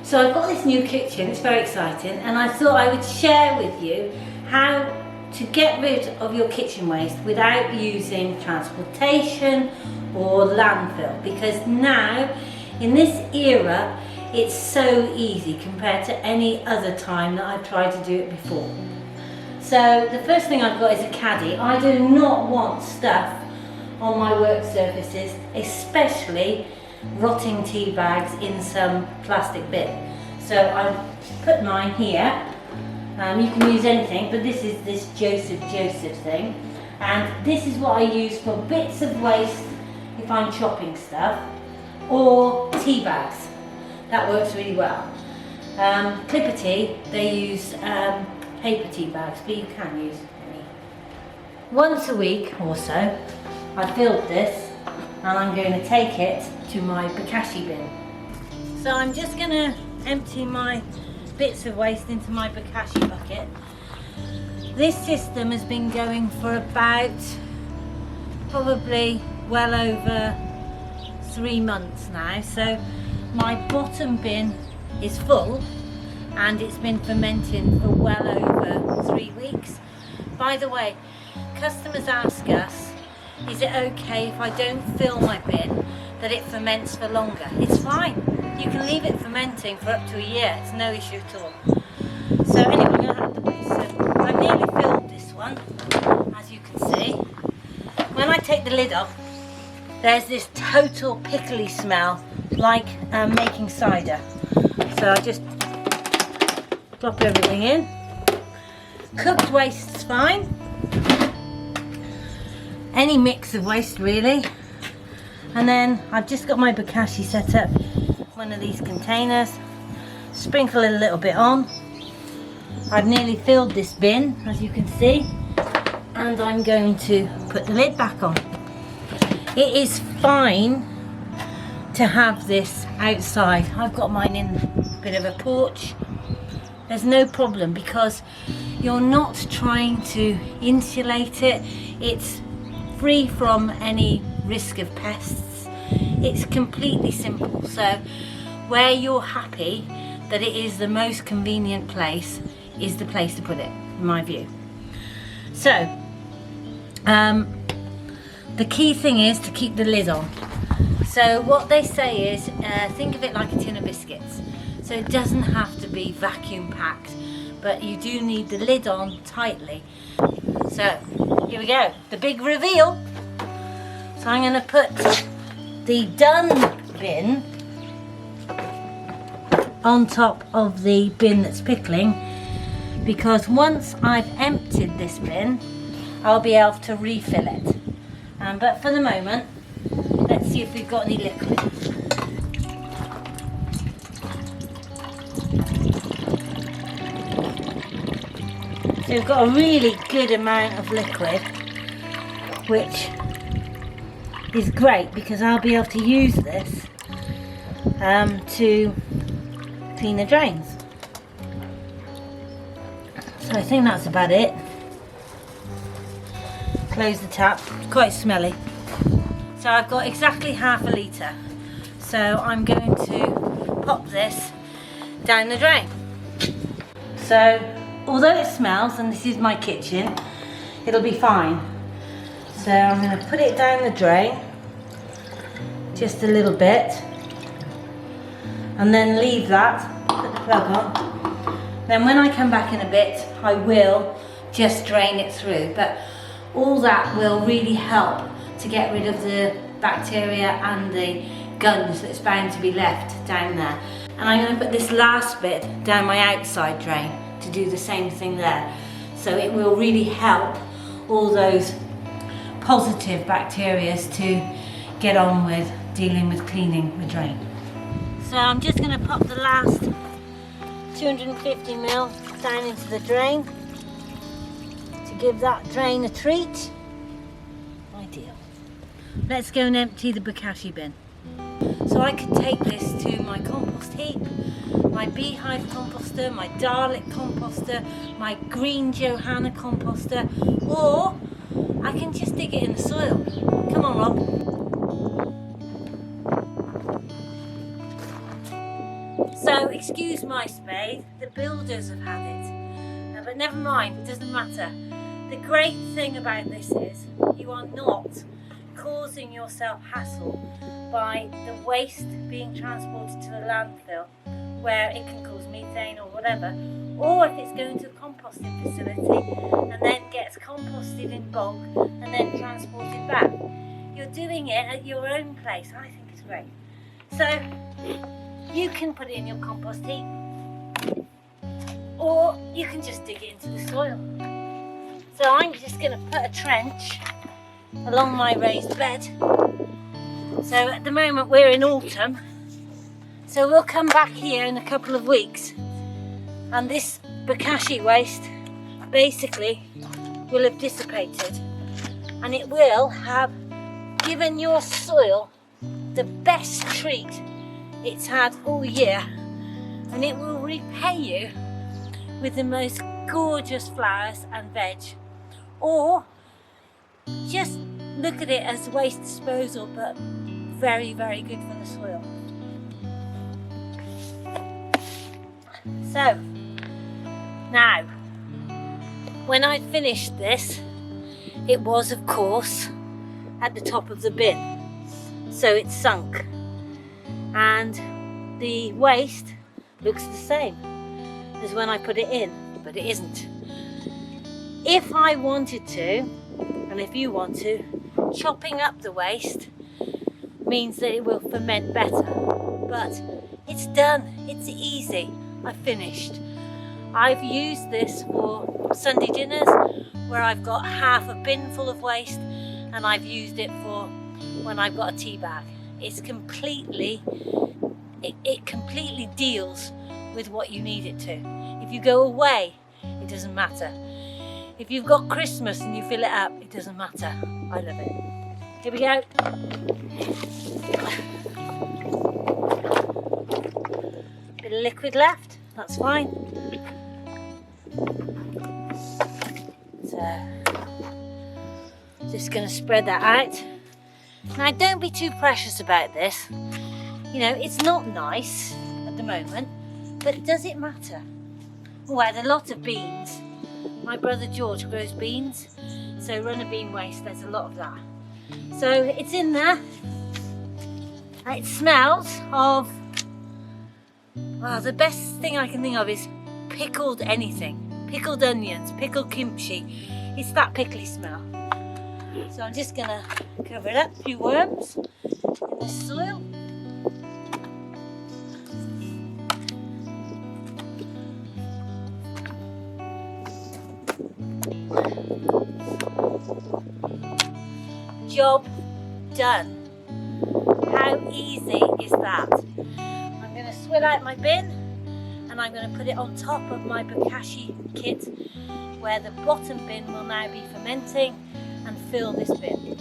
So I've got this new kitchen, it's very exciting, and I thought I would share with you how to get rid of your kitchen waste without using transportation or landfill, because now in this era it's so easy compared to any other time that I've tried to do it before. So the first thing I've got is a caddy. I do not want stuff on my work surfaces, especially rotting tea bags in some plastic bin. So I've put mine here. You can use anything, but this is this Joseph thing, and this is what I use for bits of waste if I'm chopping stuff, or tea bags. That works really well. Clipper Tea, they use paper tea bags, but you can use any. Once a week or so, I filled this, and I'm going to take it to my Bokashi bin. So I'm just going to empty my bits of waste into my Bokashi bucket. This system has been going for about probably well over 3 months now. So my bottom bin is full and it's been fermenting for well over 3 weeks. By the way, customers ask us, is it okay if I don't fill my bin that it ferments for longer? It's fine. You can leave it fermenting for up to a year. It's no issue at all. So anyway, I'm going to have the waste. So I've nearly filled this one, as you can see. When I take the lid off, there's this total pickly smell, like making cider. So I just drop everything in. Cooked waste's fine. Any mix of waste really. And then I've just got my Bokashi set up, one of these containers, sprinkle a little bit on. I've nearly filled this bin, as you can see, and I'm going to put the lid back on. It is fine to have this outside. I've got mine in a bit of a porch. There's no problem because you're not trying to insulate it. It's free from any risk of pests. It's completely simple. So where you're happy that it is the most convenient place is the place to put it, in my view. So the key thing is to keep the lid on. So what they say is think of it like a tin of biscuits. So it doesn't have to be vacuum packed, but you do need the lid on tightly. So here we go, the big reveal. So I'm going to put the done bin on top of the bin that's pickling, because once I've emptied this bin I'll be able to refill it. But for the moment, let's see if we've got any liquid. So we've got a really good amount of liquid, which is great because I'll be able to use this to clean the drains. So I think that's about it. Close the tap, quite smelly. So I've got exactly half a litre. So I'm going to pop this down the drain. So although it smells, and this is my kitchen, it'll be fine. So I'm going to put it down the drain, just a little bit, and then leave that, put the plug on. Then when I come back in a bit, I will just drain it through. But all that will really help to get rid of the bacteria and the guns that's bound to be left down there. And I'm going to put this last bit down my outside drain to do the same thing there. So it will really help all those positive bacteria to get on with dealing with cleaning the drain. So I'm just going to pop the last 250 ml down into the drain to give that drain a treat. Ideal. Let's go and empty the Bokashi bin. So I could take this to my compost heap, my beehive composter, my Dalek composter, my green Johanna composter, or I can just dig it in the soil. Come on, Rob. So excuse my spade, the builders have had it. But never mind, it doesn't matter. The great thing about this is you are not causing yourself hassle by the waste being transported to the landfill where it can cause methane or whatever, or if it's going to a composting facility and then gets composted in bulk and then transported back. You're doing it at your own place. I think it's great. So you can put it in your compost heap, or you can just dig it into the soil. So I'm just going to put a trench along my raised bed. So at the moment we're in autumn, so we'll come back here in a couple of weeks and this Bokashi waste basically will have dissipated, and it will have given your soil the best treat it's had all year, and it will repay you with the most gorgeous flowers and veg. Or just look at it as waste disposal, but very, very good for the soil. So now, when I finished this, it was of course at the top of the bin, so it's sunk, and the waste looks the same as when I put it in, but it isn't. If I wanted to, and if you want to, chopping up the waste means that it will ferment better, but it's done, it's easy. I've finished. I've used this for Sunday dinners where I've got half a bin full of waste, and I've used it for when I've got a tea bag. It's completely, it completely deals with what you need it to. If you go away, it doesn't matter. If you've got Christmas and you fill it up, it doesn't matter. I love it. Here we go. Bit of liquid left, that's fine. So, just going to spread that out. Now don't be too precious about this. You know, it's not nice at the moment, but does it matter? Oh, I had a lot of beans. My brother George grows beans, so runner bean waste, there's a lot of that. So it's in there. It smells of, well, the best thing I can think of is pickled anything. Pickled onions, pickled kimchi. It's that pickly smell. So I'm just gonna cover it up, a few worms in the soil. Job done. How easy is that? I'm going to swill out my bin and I'm going to put it on top of my Bokashi kit, where the bottom bin will now be fermenting and fill this bin.